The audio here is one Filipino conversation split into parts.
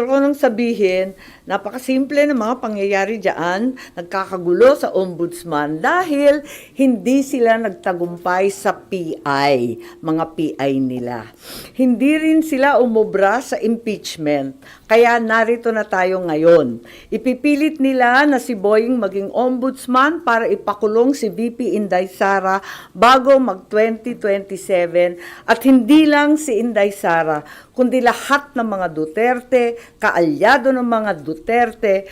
Gusto ko nang sabihin, napakasimple ng mga pangyayari diyan, nagkakagulo sa ombudsman dahil hindi sila nagtagumpay sa PI, mga PI nila. Hindi rin sila umubra sa impeachment, kaya narito na tayo ngayon. Ipipilit nila na si Boying maging ombudsman para ipakulong si VP Inday Sara bago mag-2027 at hindi lang si Inday Sara, kundi lahat ng mga Duterte, kaalyado ng mga Duterte,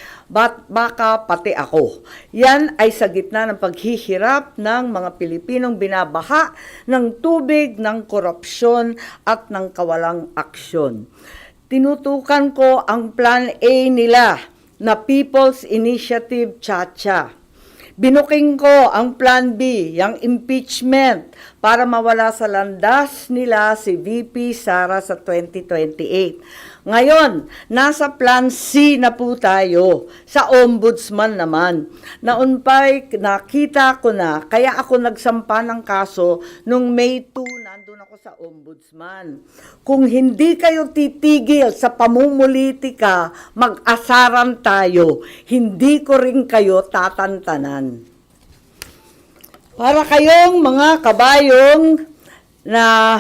baka pati ako. Yan ay sa gitna ng paghihirap ng mga Pilipinong binabaha ng tubig, ng korupsyon at ng kawalang aksyon. Tinutukan ko ang Plan A nila na People's Initiative Chacha. Binuking ko ang Plan B, yung impeachment, para mawala sa landas nila si VP Sara sa 2028. Ngayon, nasa Plan C na po tayo, sa ombudsman naman. Noon pa'y nakita ko na, kaya ako nagsampa ng kaso nung May 2, nandun ako sa ombudsman. Kung hindi kayo titigil sa pamumulitika, mag-asaran tayo. Hindi ko rin kayo tatantanan. Para kayong mga kabayong na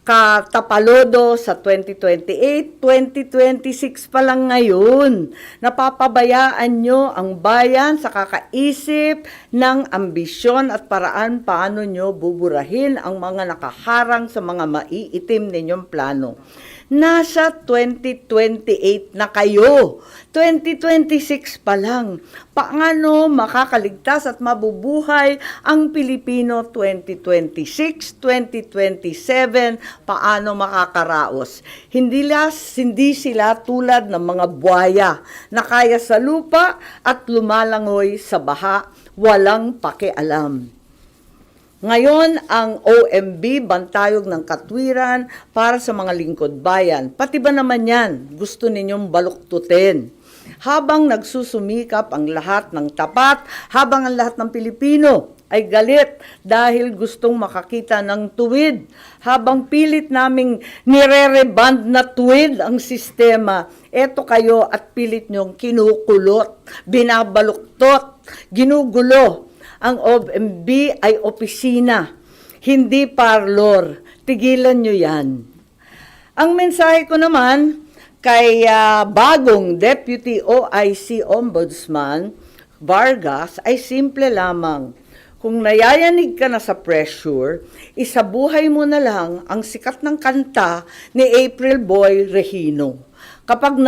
katapalodo sa 2028, 2026 pa lang ngayon. Napapabayaan nyo ang bayan sa kakaisip ng ambisyon at paraan paano nyo buburahin ang mga nakaharang sa mga maiitim ninyong plano. Nasa 2028 na kayo. 2026 pa lang. Paano makakaligtas at mabubuhay ang Pilipino 2026, 2027? Paano makakaraos? Hindi sila tulad ng mga buhaya na kaya sa lupa at lumalangoy sa baha, walang pakialam. Ngayon, ang OMB, Bantayog ng Katwiran, para sa mga lingkod bayan. Pati ba naman yan, gusto ninyong baluktutin? Habang nagsusumikap ang lahat ng tapat, habang ang lahat ng Pilipino ay galit dahil gustong makakita ng tuwid, habang pilit naming nire-reband na tuwid ang sistema, eto kayo at pilit nyong kinukulot, binabaluktot, ginugulo. Ang OMB ay opisina, hindi parlor. Tigilan nyo yan. Ang mensahe ko naman kay bagong Deputy OIC Ombudsman Vargas ay simple lamang. Kung nayayanig ka na sa pressure, isabuhay mo na lang ang sikat ng kanta ni April Boy Regino. Kapag